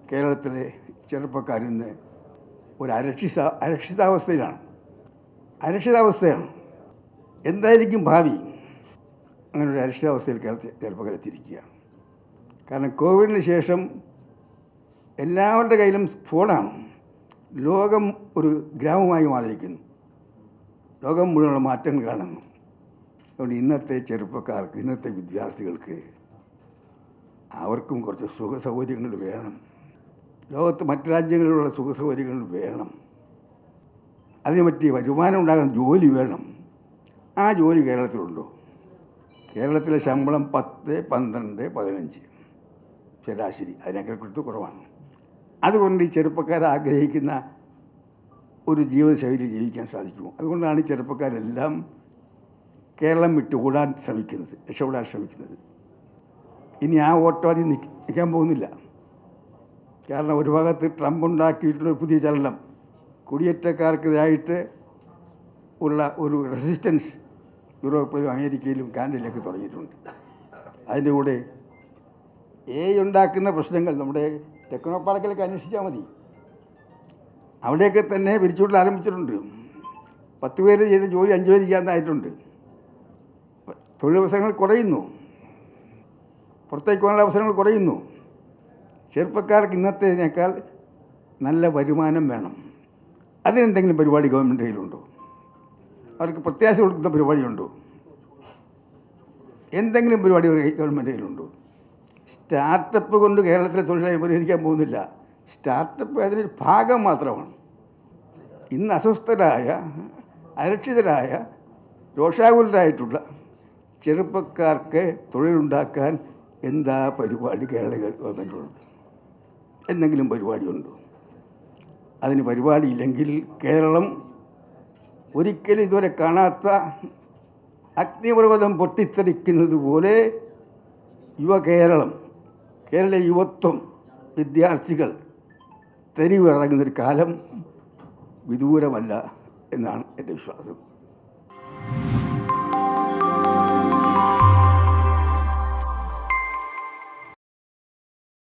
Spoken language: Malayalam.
കേരളത്തിലെ ചെറുപ്പക്കാരിന്ന് ഒരു അരക്ഷിതാവസ്ഥയിലാണ്. അരക്ഷിതാവസ്ഥയാണ്. എന്തായിരിക്കും ഭാവി? അങ്ങനെ ഒരു അരക്ഷിതാവസ്ഥയിൽ ചെറുപ്പക്കാരെത്തിയിരിക്കുകയാണ്. കാരണം കോവിഡിന് ശേഷം എല്ലാവരുടെ കയ്യിലും ഫോണാണ്. ലോകം ഒരു ഗ്രാമമായി മാറിയിരിക്കുന്നു. ലോകം മുഴുവനുള്ള മാറ്റങ്ങൾ കാണുന്നു. അതുകൊണ്ട് ഇന്നത്തെ ചെറുപ്പക്കാർക്ക്, ഇന്നത്തെ വിദ്യാർത്ഥികൾക്ക് അവർക്കും കുറച്ച് സുഖസൗകര്യങ്ങൾ വേണം. ലോകത്ത് മറ്റു രാജ്യങ്ങളിലുള്ള സുഖസൗകര്യങ്ങൾ വേണം. അതിനെ പറ്റി വരുമാനം ഉണ്ടാകാൻ ജോലി വേണം. ആ ജോലി കേരളത്തിലുണ്ടോ? കേരളത്തിലെ ശമ്പളം 10, 12, 15 ശരാശരി, അതിനേക്കാൾ കൊടുത്ത് കുറവാണ്. അതുകൊണ്ട് ഈ ചെറുപ്പക്കാർ ആഗ്രഹിക്കുന്ന ഒരു ജീവിതശൈലി ജീവിക്കാൻ സാധിക്കുമോ? അതുകൊണ്ടാണ് ഈ ചെറുപ്പക്കാരെല്ലാം കേരളം വിട്ട് ഓടാൻ ശ്രമിക്കുന്നത്, രക്ഷപ്പെടാൻ ശ്രമിക്കുന്നത്. ഇനി ആ ഓട്ടം അതിൽ നിൽക്കാൻ പോകുന്നില്ല. കാരണം ഒരു ഭാഗത്ത് ട്രംപ് ഉണ്ടാക്കിയിട്ടുള്ളൊരു പുതിയ ചലനം, കുടിയേറ്റക്കാർക്കെതിരായിട്ട് ഉള്ള ഒരു റെസിസ്റ്റൻസ് യൂറോപ്പിലും അമേരിക്കയിലും കാനഡയിലൊക്കെ തുടങ്ങിയിട്ടുണ്ട്. അതിൻ്റെ കൂടെ ഉണ്ടാക്കുന്ന പ്രശ്നങ്ങൾ നമ്മുടെ ടെക്നോ പാർക്കിലൊക്കെ അന്വേഷിച്ചാൽ മതി. അവിടെയൊക്കെ തന്നെ പിരിച്ചുവിടൽ ആരംഭിച്ചിട്ടുണ്ട്. 10 പേര് ചെയ്ത ജോലി 5 പേര് ചെയ്യാനായിട്ടുണ്ട്. തൊഴിലവസരങ്ങൾ കുറയുന്നു, പുറത്തേക്ക് പോകാനുള്ള അവസരങ്ങൾ കുറയുന്നു. ചെറുപ്പക്കാർക്ക് ഇന്നത്തേതിനേക്കാൾ നല്ല വരുമാനം വേണം. അതിനെന്തെങ്കിലും പരിപാടി ഗവൺമെൻറ് കയ്യിലുണ്ടോ? അവർക്ക് പ്രത്യാശ കൊടുക്കുന്ന പരിപാടിയുണ്ടോ? എന്തെങ്കിലും പരിപാടി ഗവൺമെൻറ് കയ്യിലുണ്ടോ? സ്റ്റാർട്ടപ്പ് കൊണ്ട് കേരളത്തിലെ തൊഴിലായി പരിഹരിക്കാൻ പോകുന്നില്ല. സ്റ്റാർട്ടപ്പ് അതിനൊരു ഭാഗം മാത്രമാണ്. ഇന്ന് അസ്വസ്ഥരായ, അരക്ഷിതരായ, രോഷാകുലരായിട്ടുള്ള ചെറുപ്പക്കാർക്ക് തൊഴിലുണ്ടാക്കാൻ എന്താ പരിപാടി കേരള ഗവൺമെൻറ്റുണ്ട്? എന്തെങ്കിലും പരിപാടിയുണ്ടോ? അതിന് പരിപാടിയില്ലെങ്കിൽ കേരളം ഒരിക്കലും ഇതുവരെ കാണാത്ത അഗ്നിപർവ്വതം പൊട്ടിത്തെറിക്കുന്നത് പോലെ കേരള യുവത്വം, വിദ്യാർത്ഥികൾ തെരുവിറങ്ങുന്നൊരു കാലം വിദൂരമല്ല എന്നാണ് എൻ്റെ വിശ്വാസം.